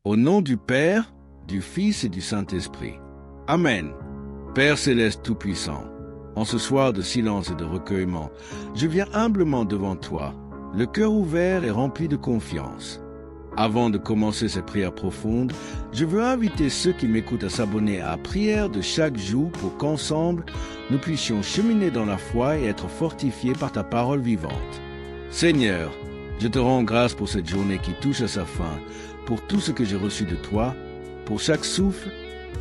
Au nom du Père, du Fils et du Saint-Esprit. Amen. Père céleste tout-puissant, en ce soir de silence et de recueillement, je viens humblement devant toi, le cœur ouvert et rempli de confiance. Avant de commencer cette prière profonde, je veux inviter ceux qui m'écoutent à s'abonner à la prière de chaque jour pour qu'ensemble, nous puissions cheminer dans la foi et être fortifiés par ta parole vivante. Seigneur, je te rends grâce pour cette journée qui touche à sa fin, pour tout ce que j'ai reçu de toi, pour chaque souffle,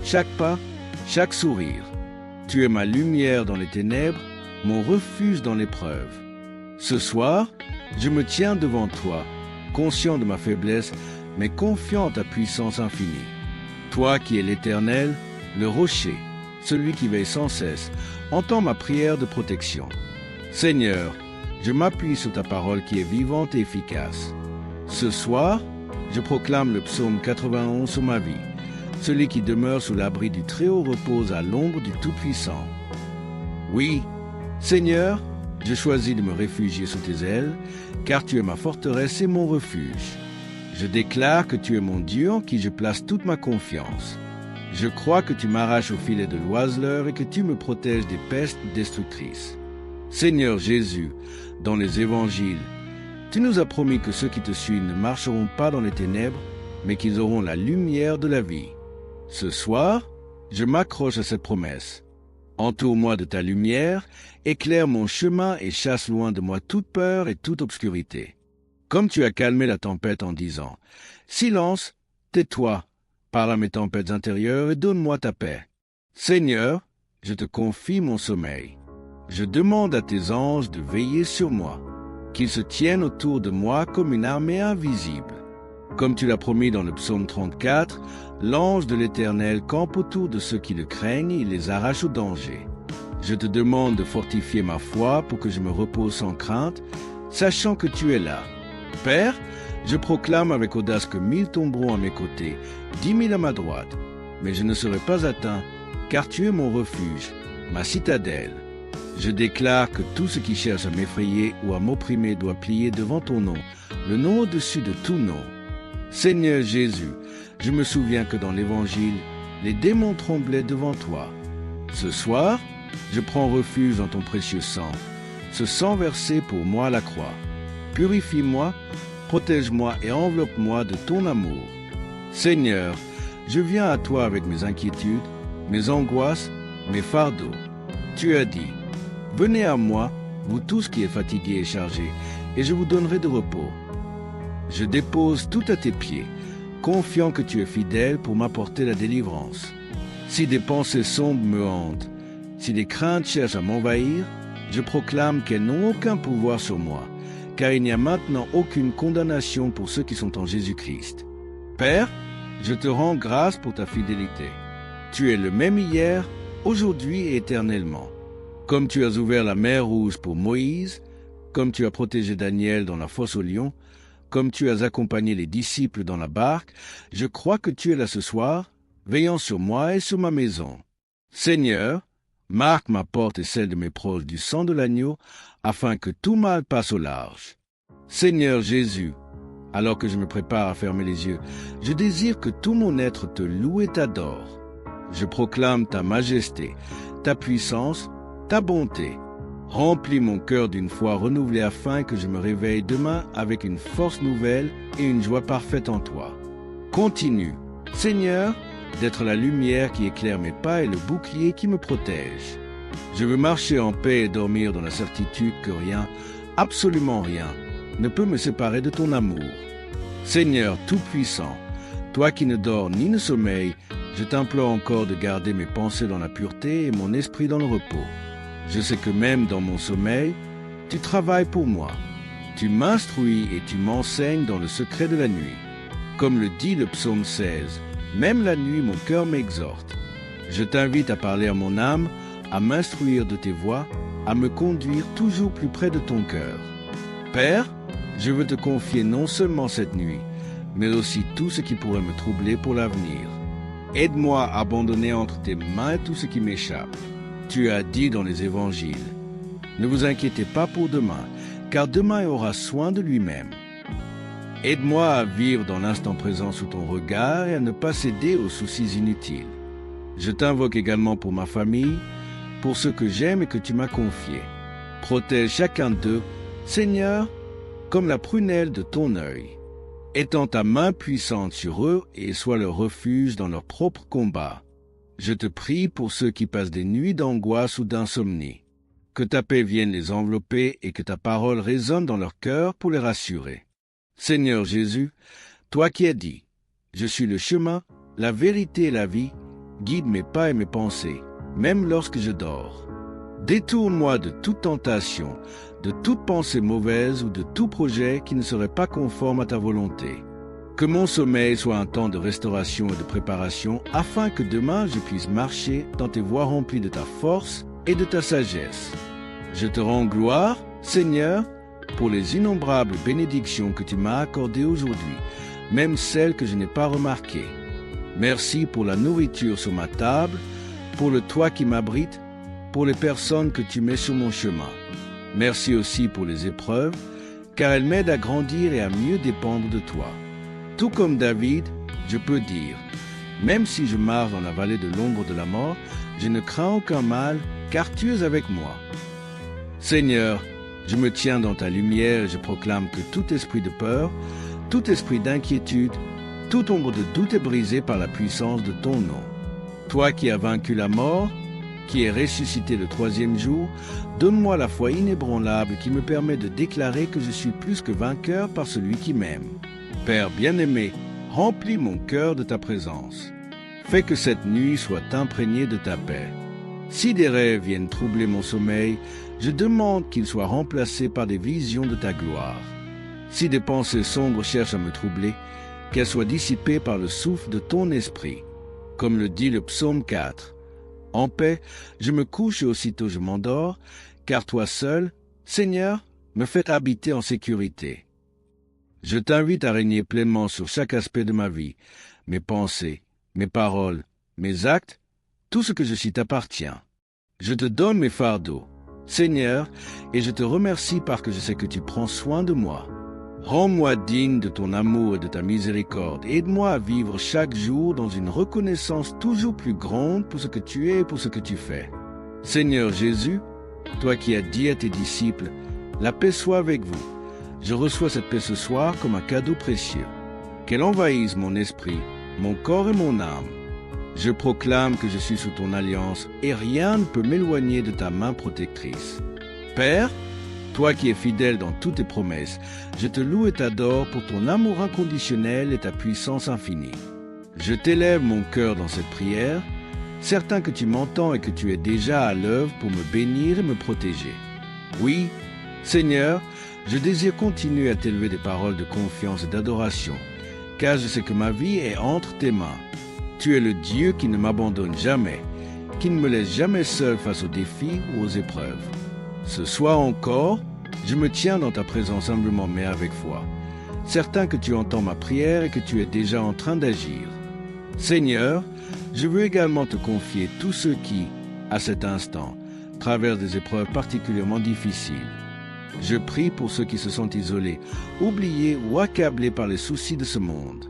chaque pas, chaque sourire. Tu es ma lumière dans les ténèbres, mon refuge dans l'épreuve. Ce soir, je me tiens devant toi, conscient de ma faiblesse, mais confiant en ta puissance infinie. Toi qui es l'Éternel, le rocher, celui qui veille sans cesse, entends ma prière de protection. Seigneur, je m'appuie sur ta parole qui est vivante et efficace. Ce soir, je proclame le psaume 91 sur ma vie. Celui qui demeure sous l'abri du Très-Haut repose à l'ombre du Tout-Puissant. Oui, Seigneur, je choisis de me réfugier sous tes ailes, car tu es ma forteresse et mon refuge. Je déclare que tu es mon Dieu en qui je place toute ma confiance. Je crois que tu m'arraches au filet de l'oiseleur et que tu me protèges des pestes destructrices. Seigneur Jésus, dans les évangiles, tu nous as promis que ceux qui te suivent ne marcheront pas dans les ténèbres, mais qu'ils auront la lumière de la vie. Ce soir, je m'accroche à cette promesse. Entoure-moi de ta lumière, éclaire mon chemin et chasse loin de moi toute peur et toute obscurité. Comme tu as calmé la tempête en disant « Silence, tais-toi, parle à mes tempêtes intérieures et donne-moi ta paix. » Seigneur, je te confie mon sommeil. Je demande à tes anges de veiller sur moi, qu'ils se tiennent autour de moi comme une armée invisible. Comme tu l'as promis dans le psaume 34, l'ange de l'Éternel campe autour de ceux qui le craignent et les arrache au danger. Je te demande de fortifier ma foi pour que je me repose sans crainte, sachant que tu es là. Père, je proclame avec audace que 1000 tomberont à mes côtés, 10 000 à ma droite, mais je ne serai pas atteint, car tu es mon refuge, ma citadelle. Je déclare que tout ce qui cherche à m'effrayer ou à m'opprimer doit plier devant ton nom, le nom au-dessus de tout nom. Seigneur Jésus, je me souviens que dans l'Évangile, les démons tremblaient devant toi. Ce soir, je prends refuge dans ton précieux sang, ce sang versé pour moi à la croix. Purifie-moi, protège-moi et enveloppe-moi de ton amour. Seigneur, je viens à toi avec mes inquiétudes, mes angoisses, mes fardeaux. Tu as dit, « Venez à moi, vous tous qui êtes fatigués et chargés, et je vous donnerai de repos. » Je dépose tout à tes pieds, confiant que tu es fidèle pour m'apporter la délivrance. Si des pensées sombres me hantent, si des craintes cherchent à m'envahir, je proclame qu'elles n'ont aucun pouvoir sur moi, car il n'y a maintenant aucune condamnation pour ceux qui sont en Jésus-Christ. Père, je te rends grâce pour ta fidélité. Tu es le même hier, aujourd'hui et éternellement. Comme tu as ouvert la mer Rouge pour Moïse, comme tu as protégé Daniel dans la fosse aux lions, comme tu as accompagné les disciples dans la barque, je crois que tu es là ce soir, veillant sur moi et sur ma maison. Seigneur, marque ma porte et celle de mes proches du sang de l'agneau, afin que tout mal passe au large. Seigneur Jésus, alors que je me prépare à fermer les yeux, je désire que tout mon être te loue et t'adore. Je proclame ta majesté, ta puissance, ta bonté. Remplis mon cœur d'une foi renouvelée afin que je me réveille demain avec une force nouvelle et une joie parfaite en toi. Continue, Seigneur, d'être la lumière qui éclaire mes pas et le bouclier qui me protège. Je veux marcher en paix et dormir dans la certitude que rien, absolument rien, ne peut me séparer de ton amour. Seigneur Tout-Puissant, toi qui ne dors ni ne sommeilles, je t'implore encore de garder mes pensées dans la pureté et mon esprit dans le repos. Je sais que même dans mon sommeil, tu travailles pour moi. Tu m'instruis et tu m'enseignes dans le secret de la nuit. Comme le dit le psaume 16, même la nuit mon cœur m'exhorte. Je t'invite à parler à mon âme, à m'instruire de tes voies, à me conduire toujours plus près de ton cœur. Père, je veux te confier non seulement cette nuit, mais aussi tout ce qui pourrait me troubler pour l'avenir. Aide-moi à abandonner entre tes mains tout ce qui m'échappe. Tu as dit dans les évangiles, « Ne vous inquiétez pas pour demain, car demain aura soin de lui-même. » Aide-moi à vivre dans l'instant présent sous ton regard et à ne pas céder aux soucis inutiles. Je t'invoque également pour ma famille, pour ceux que j'aime et que tu m'as confiés. Protège chacun d'eux, Seigneur, comme la prunelle de ton œil. Étends ta main puissante sur eux et sois leur refuge dans leur propre combat. Je te prie pour ceux qui passent des nuits d'angoisse ou d'insomnie. Que ta paix vienne les envelopper et que ta parole résonne dans leur cœur pour les rassurer. Seigneur Jésus, toi qui as dit, « Je suis le chemin, la vérité et la vie, guide mes pas et mes pensées, même lorsque je dors. » Détourne-moi de toute tentation, de toute pensée mauvaise ou de tout projet qui ne serait pas conforme à ta volonté. Que mon sommeil soit un temps de restauration et de préparation afin que demain je puisse marcher dans tes voies remplies de ta force et de ta sagesse. Je te rends gloire, Seigneur, pour les innombrables bénédictions que tu m'as accordées aujourd'hui, même celles que je n'ai pas remarquées. Merci pour la nourriture sur ma table, pour le toit qui m'abrite, pour les personnes que tu mets sur mon chemin. Merci aussi pour les épreuves, car elles m'aident à grandir et à mieux dépendre de toi. Tout comme David, je peux dire, même si je marche dans la vallée de l'ombre de la mort, je ne crains aucun mal, car tu es avec moi. Seigneur, je me tiens dans ta lumière et je proclame que tout esprit de peur, tout esprit d'inquiétude, toute ombre de doute est brisée par la puissance de ton nom. Toi qui as vaincu la mort, qui es ressuscité le 3e jour, donne-moi la foi inébranlable qui me permet de déclarer que je suis plus que vainqueur par celui qui m'aime. Père bien-aimé, remplis mon cœur de ta présence. Fais que cette nuit soit imprégnée de ta paix. Si des rêves viennent troubler mon sommeil, je demande qu'ils soient remplacés par des visions de ta gloire. Si des pensées sombres cherchent à me troubler, qu'elles soient dissipées par le souffle de ton esprit. Comme le dit le psaume 4. En paix, je me couche et aussitôt je m'endors, car toi seul, Seigneur, me fais habiter en sécurité. Je t'invite à régner pleinement sur chaque aspect de ma vie, mes pensées, mes paroles, mes actes, tout ce que je suis t'appartient. Je te donne mes fardeaux, Seigneur, et je te remercie parce que je sais que tu prends soin de moi. Rends-moi digne de ton amour et de ta miséricorde. Aide-moi à vivre chaque jour dans une reconnaissance toujours plus grande pour ce que tu es et pour ce que tu fais. Seigneur Jésus, toi qui as dit à tes disciples, « La paix soit avec vous », je reçois cette paix ce soir comme un cadeau précieux. Qu'elle envahisse mon esprit, mon corps et mon âme. Je proclame que je suis sous ton alliance et rien ne peut m'éloigner de ta main protectrice. Père, toi qui es fidèle dans toutes tes promesses, je te loue et t'adore pour ton amour inconditionnel et ta puissance infinie. Je t'élève mon cœur dans cette prière, certain que tu m'entends et que tu es déjà à l'œuvre pour me bénir et me protéger. Oui, Seigneur, je désire continuer à t'élever des paroles de confiance et d'adoration, car je sais que ma vie est entre tes mains. Tu es le Dieu qui ne m'abandonne jamais, qui ne me laisse jamais seul face aux défis ou aux épreuves. Ce soir encore, je me tiens dans ta présence humblement mais avec foi, certain que tu entends ma prière et que tu es déjà en train d'agir. Seigneur, je veux également te confier tous ceux qui, à cet instant, traversent des épreuves particulièrement difficiles. Je prie pour ceux qui se sentent isolés, oubliés ou accablés par les soucis de ce monde.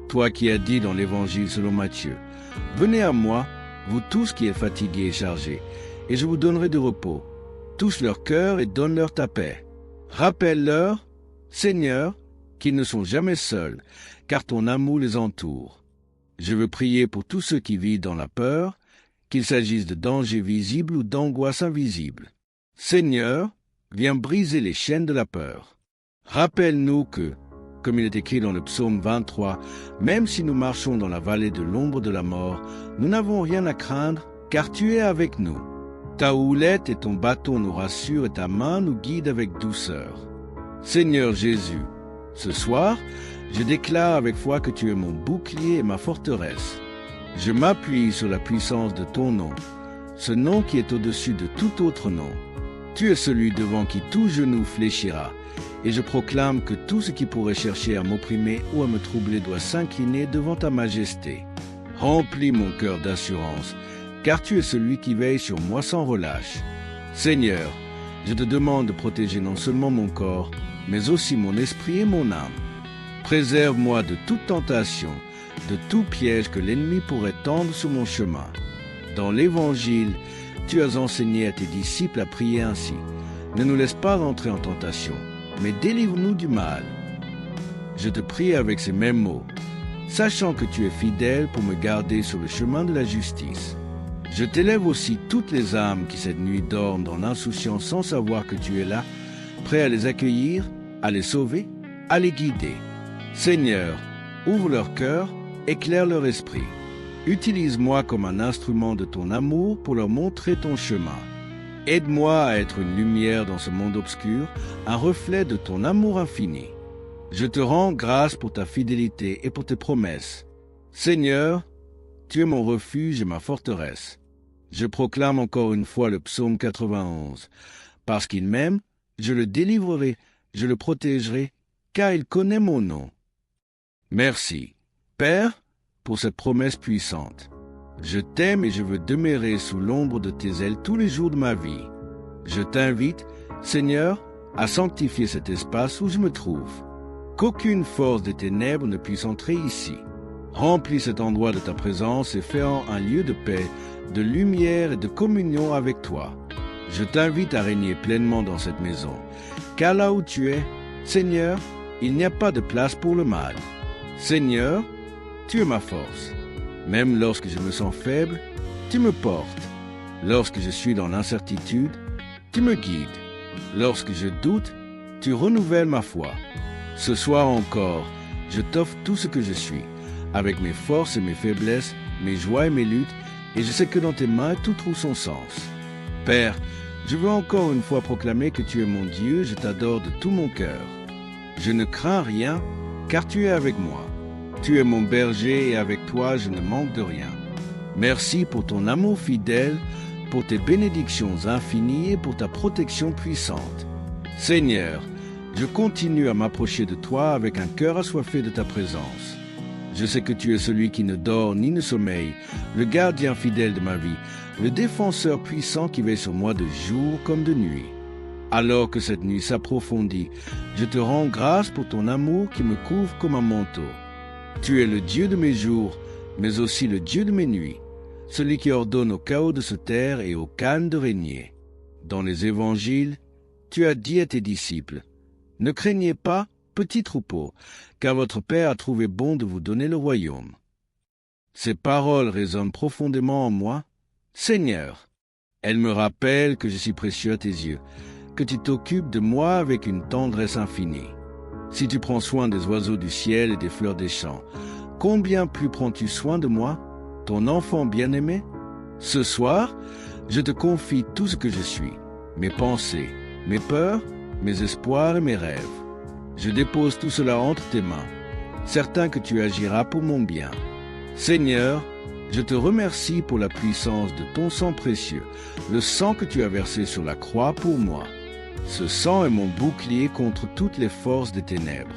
Toi qui as dit dans l'Évangile selon Matthieu, « Venez à moi, vous tous qui êtes fatigués et chargés, et je vous donnerai du repos. Touche leur cœur et donne-leur ta paix. Rappelle-leur, Seigneur, qu'ils ne sont jamais seuls, car ton amour les entoure. Je veux prier pour tous ceux qui vivent dans la peur, qu'il s'agisse de dangers visibles ou d'angoisses invisibles. Seigneur, viens briser les chaînes de la peur. Rappelle-nous que, comme il est écrit dans le psaume 23, même si nous marchons dans la vallée de l'ombre de la mort, nous n'avons rien à craindre, car tu es avec nous. Ta houlette et ton bâton nous rassurent et ta main nous guide avec douceur. Seigneur Jésus, ce soir, je déclare avec foi que tu es mon bouclier et ma forteresse. Je m'appuie sur la puissance de ton nom, ce nom qui est au-dessus de tout autre nom. Tu es celui devant qui tout genou fléchira, et je proclame que tout ce qui pourrait chercher à m'opprimer ou à me troubler doit s'incliner devant ta majesté. Remplis mon cœur d'assurance, car tu es celui qui veille sur moi sans relâche. Seigneur, je te demande de protéger non seulement mon corps, mais aussi mon esprit et mon âme. Préserve-moi de toute tentation, de tout piège que l'ennemi pourrait tendre sur mon chemin. Dans l'Évangile, tu as enseigné à tes disciples à prier ainsi. Ne nous laisse pas entrer en tentation, mais délivre-nous du mal. Je te prie avec ces mêmes mots, sachant que tu es fidèle pour me garder sur le chemin de la justice. Je t'élève aussi toutes les âmes qui cette nuit dorment dans l'insouciance sans savoir que tu es là, prêt à les accueillir, à les sauver, à les guider. Seigneur, ouvre leur cœur, éclaire leur esprit. Utilise-moi comme un instrument de ton amour pour leur montrer ton chemin. Aide-moi à être une lumière dans ce monde obscur, un reflet de ton amour infini. Je te rends grâce pour ta fidélité et pour tes promesses. Seigneur, tu es mon refuge et ma forteresse. Je proclame encore une fois le psaume 91. Parce qu'il m'aime, je le délivrerai, je le protégerai, car il connaît mon nom. Merci, Père, pour cette promesse puissante. Je t'aime et je veux demeurer sous l'ombre de tes ailes tous les jours de ma vie. Je t'invite, Seigneur, à sanctifier cet espace où je me trouve. Qu'aucune force des ténèbres ne puisse entrer ici. Remplis cet endroit de ta présence et fais-en un lieu de paix, de lumière et de communion avec toi. Je t'invite à régner pleinement dans cette maison, car là où tu es, Seigneur, il n'y a pas de place pour le mal. Seigneur, tu es ma force. Même lorsque je me sens faible, tu me portes. Lorsque je suis dans l'incertitude, tu me guides. Lorsque je doute, tu renouvelles ma foi. Ce soir encore, je t'offre tout ce que je suis, avec mes forces et mes faiblesses, mes joies et mes luttes, et je sais que dans tes mains tout trouve son sens. Père, je veux encore une fois proclamer que tu es mon Dieu, je t'adore de tout mon cœur. Je ne crains rien, car tu es avec moi. Tu es mon berger et avec toi je ne manque de rien. Merci pour ton amour fidèle, pour tes bénédictions infinies et pour ta protection puissante. Seigneur, je continue à m'approcher de toi avec un cœur assoiffé de ta présence. Je sais que tu es celui qui ne dort ni ne sommeille, le gardien fidèle de ma vie, le défenseur puissant qui veille sur moi de jour comme de nuit. Alors que cette nuit s'approfondit, je te rends grâce pour ton amour qui me couvre comme un manteau. Tu es le Dieu de mes jours, mais aussi le Dieu de mes nuits, celui qui ordonne au chaos de se taire et au calme de régner. Dans les évangiles, tu as dit à tes disciples, « Ne craignez pas, petit troupeau, car votre Père a trouvé bon de vous donner le royaume. » Ces paroles résonnent profondément en moi. Seigneur, elles me rappellent que je suis précieux à tes yeux, que tu t'occupes de moi avec une tendresse infinie. Si tu prends soin des oiseaux du ciel et des fleurs des champs, combien plus prends-tu soin de moi, ton enfant bien-aimé? Ce soir, je te confie tout ce que je suis, mes pensées, mes peurs, mes espoirs et mes rêves. Je dépose tout cela entre tes mains, certain que tu agiras pour mon bien. Seigneur, je te remercie pour la puissance de ton sang précieux, le sang que tu as versé sur la croix pour moi. Ce sang est mon bouclier contre toutes les forces des ténèbres.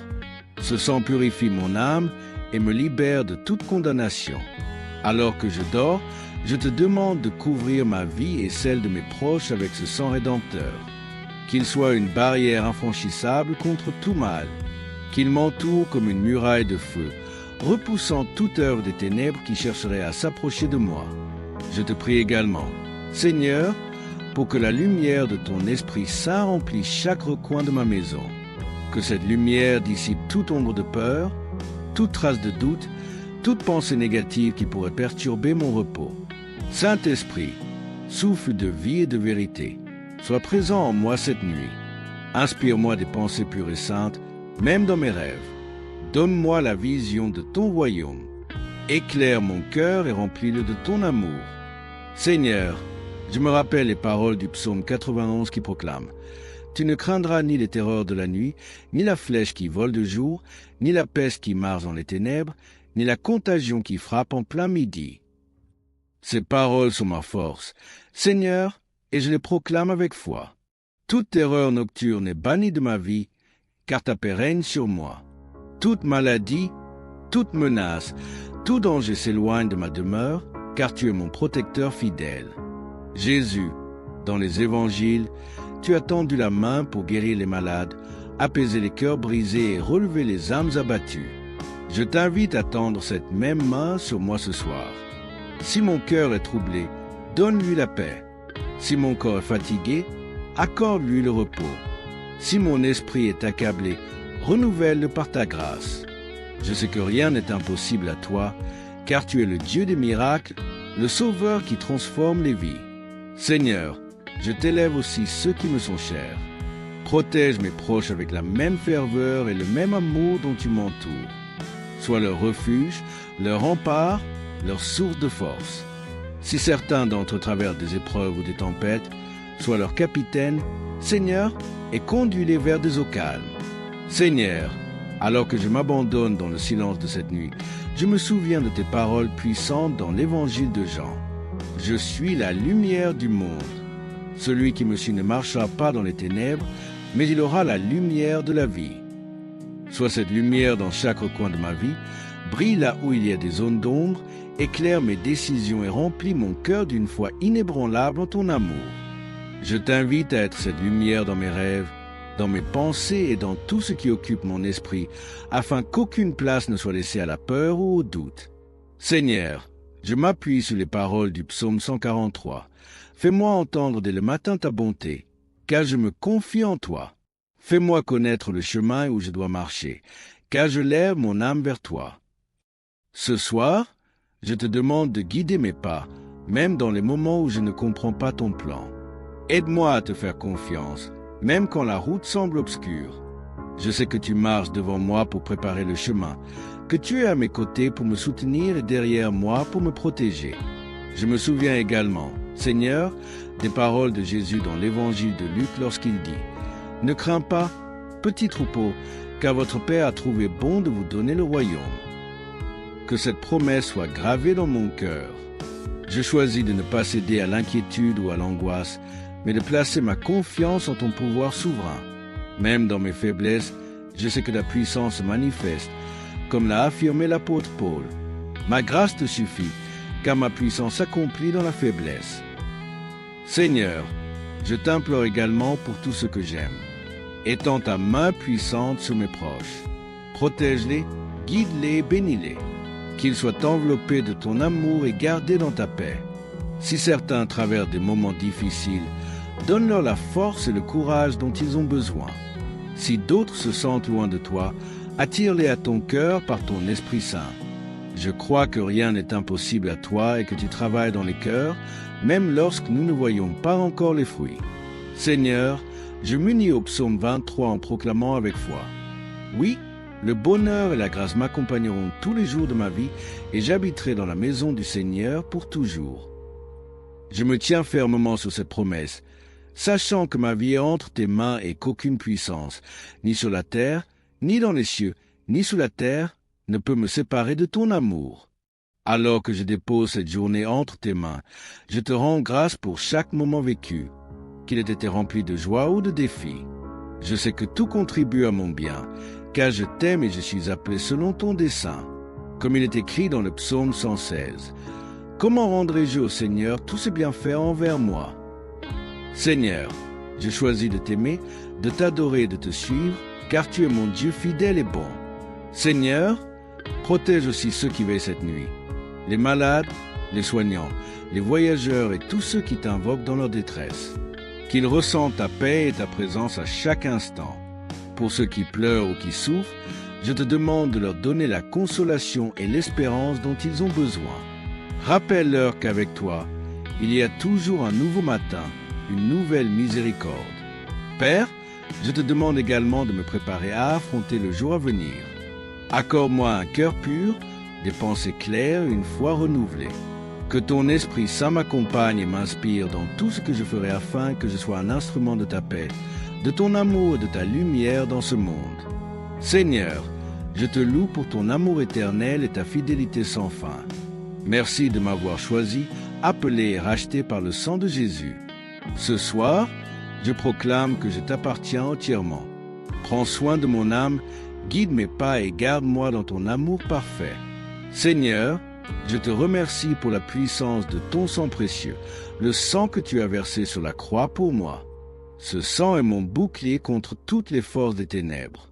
Ce sang purifie mon âme et me libère de toute condamnation. Alors que je dors, je te demande de couvrir ma vie et celle de mes proches avec ce sang rédempteur. Qu'il soit une barrière infranchissable contre tout mal, qu'il m'entoure comme une muraille de feu, repoussant toute œuvre des ténèbres qui chercherait à s'approcher de moi. Je te prie également, Seigneur, pour que la lumière de ton Esprit Saint remplisse chaque recoin de ma maison, que cette lumière dissipe toute ombre de peur, toute trace de doute, toute pensée négative qui pourrait perturber mon repos. Saint-Esprit, souffle de vie et de vérité, sois présent en moi cette nuit. Inspire-moi des pensées pures et saintes, même dans mes rêves. Donne-moi la vision de ton royaume. Éclaire mon cœur et remplis-le de ton amour. Seigneur, je me rappelle les paroles du psaume 91 qui proclame « Tu ne craindras ni les terreurs de la nuit, ni la flèche qui vole de jour, ni la peste qui marche dans les ténèbres, ni la contagion qui frappe en plein midi. » Ces paroles sont ma force, Seigneur, et je les proclame avec foi. Toute terreur nocturne est bannie de ma vie, car ta paix règne sur moi. Toute maladie, toute menace, tout danger s'éloigne de ma demeure, car tu es mon protecteur fidèle. Jésus, dans les évangiles, tu as tendu la main pour guérir les malades, apaiser les cœurs brisés et relever les âmes abattues. Je t'invite à tendre cette même main sur moi ce soir. Si mon cœur est troublé, donne-lui la paix. Si mon corps est fatigué, accorde-lui le repos. Si mon esprit est accablé, renouvelle-le par ta grâce. Je sais que rien n'est impossible à toi, car tu es le Dieu des miracles, le Sauveur qui transforme les vies. Seigneur, je t'élève aussi ceux qui me sont chers. Protège mes proches avec la même ferveur et le même amour dont tu m'entoures. Sois leur refuge, leur rempart, leur source de force. Si certains d'entre eux traversent des épreuves ou des tempêtes, sois leur capitaine, Seigneur, et conduis-les vers des eaux calmes. Seigneur, alors que je m'abandonne dans le silence de cette nuit, je me souviens de tes paroles puissantes dans l'évangile de Jean. Je suis la lumière du monde. Celui qui me suit ne marchera pas dans les ténèbres, mais il aura la lumière de la vie. Sois cette lumière dans chaque recoin de ma vie, brille là où il y a des zones d'ombre, éclaire mes décisions et remplis mon cœur d'une foi inébranlable en ton amour. Je t'invite à être cette lumière dans mes rêves, dans mes pensées et dans tout ce qui occupe mon esprit, afin qu'aucune place ne soit laissée à la peur ou au doute. Seigneur, je m'appuie sur les paroles du psaume 143. Fais-moi entendre dès le matin ta bonté, car je me confie en toi. Fais-moi connaître le chemin où je dois marcher, car je lève mon âme vers toi. Ce soir, je te demande de guider mes pas, même dans les moments où je ne comprends pas ton plan. Aide-moi à te faire confiance, même quand la route semble obscure. Je sais que tu marches devant moi pour préparer le chemin, que tu es à mes côtés pour me soutenir et derrière moi pour me protéger. Je me souviens également, Seigneur, des paroles de Jésus dans l'évangile de Luc lorsqu'il dit « Ne crains pas, petit troupeau, car votre Père a trouvé bon de vous donner le royaume. » Que cette promesse soit gravée dans mon cœur. Je choisis de ne pas céder à l'inquiétude ou à l'angoisse, mais de placer ma confiance en ton pouvoir souverain. Même dans mes faiblesses, je sais que ta puissance se manifeste, comme l'a affirmé l'apôtre Paul. Ma grâce te suffit, car ma puissance s'accomplit dans la faiblesse. Seigneur, je t'implore également pour tout ce que j'aime. Étends ta main puissante sur mes proches. Protège-les, guide-les, bénis-les. Qu'ils soient enveloppés de ton amour et gardés dans ta paix. Si certains traversent des moments difficiles, donne-leur la force et le courage dont ils ont besoin. Si d'autres se sentent loin de toi, attire-les à ton cœur par ton Esprit Saint. Je crois que rien n'est impossible à toi et que tu travailles dans les cœurs, même lorsque nous ne voyons pas encore les fruits. Seigneur, je m'unis au psaume 23 en proclamant avec foi. Oui, le bonheur et la grâce m'accompagneront tous les jours de ma vie et j'habiterai dans la maison du Seigneur pour toujours. Je me tiens fermement sur cette promesse, sachant que ma vie est entre tes mains et qu'aucune puissance, ni sur la terre, ni dans les cieux, ni sous la terre, ne peut me séparer de ton amour. Alors que je dépose cette journée entre tes mains, je te rends grâce pour chaque moment vécu, qu'il ait été rempli de joie ou de défis. Je sais que tout contribue à mon bien, car je t'aime et je suis appelé selon ton dessein. Comme il est écrit dans le psaume 116. Comment rendrai-je au Seigneur tous ses bienfaits envers moi? Seigneur, je choisis de t'aimer, de t'adorer et de te suivre, car tu es mon Dieu fidèle et bon. Seigneur, protège aussi ceux qui veillent cette nuit, les malades, les soignants, les voyageurs et tous ceux qui t'invoquent dans leur détresse. Qu'ils ressentent ta paix et ta présence à chaque instant. Pour ceux qui pleurent ou qui souffrent, je te demande de leur donner la consolation et l'espérance dont ils ont besoin. Rappelle-leur qu'avec toi, il y a toujours un nouveau matin, une nouvelle miséricorde. Père, je te demande également de me préparer à affronter le jour à venir. Accorde-moi un cœur pur, des pensées claires et une foi renouvelée. Que ton Esprit Saint m'accompagne et m'inspire dans tout ce que je ferai afin que je sois un instrument de ta paix, de ton amour et de ta lumière dans ce monde. Seigneur, je te loue pour ton amour éternel et ta fidélité sans fin. Merci de m'avoir choisi, appelé et racheté par le sang de Jésus. Ce soir, je proclame que je t'appartiens entièrement. Prends soin de mon âme, guide mes pas et garde-moi dans ton amour parfait. Seigneur, je te remercie pour la puissance de ton sang précieux, le sang que tu as versé sur la croix pour moi. Ce sang est mon bouclier contre toutes les forces des ténèbres.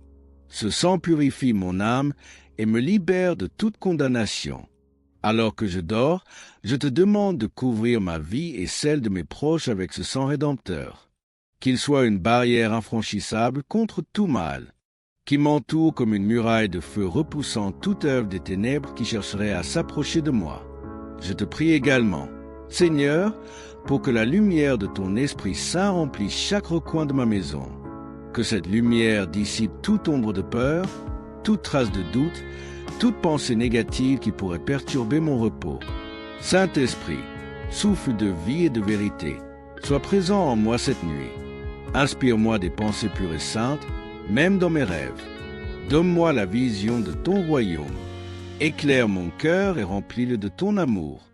Ce sang purifie mon âme et me libère de toute condamnation. Alors que je dors, je te demande de couvrir ma vie et celle de mes proches avec ce sang rédempteur. Qu'il soit une barrière infranchissable contre tout mal, qui m'entoure comme une muraille de feu repoussant toute œuvre des ténèbres qui chercherait à s'approcher de moi. Je te prie également, Seigneur, pour que la lumière de ton Esprit Saint remplisse chaque recoin de ma maison, que cette lumière dissipe toute ombre de peur, toute trace de doute, toute pensée négative qui pourrait perturber mon repos. Saint-Esprit, souffle de vie et de vérité, sois présent en moi cette nuit. Inspire-moi des pensées pures et saintes, même dans mes rêves. Donne-moi la vision de ton royaume. Éclaire mon cœur et remplis-le de ton amour.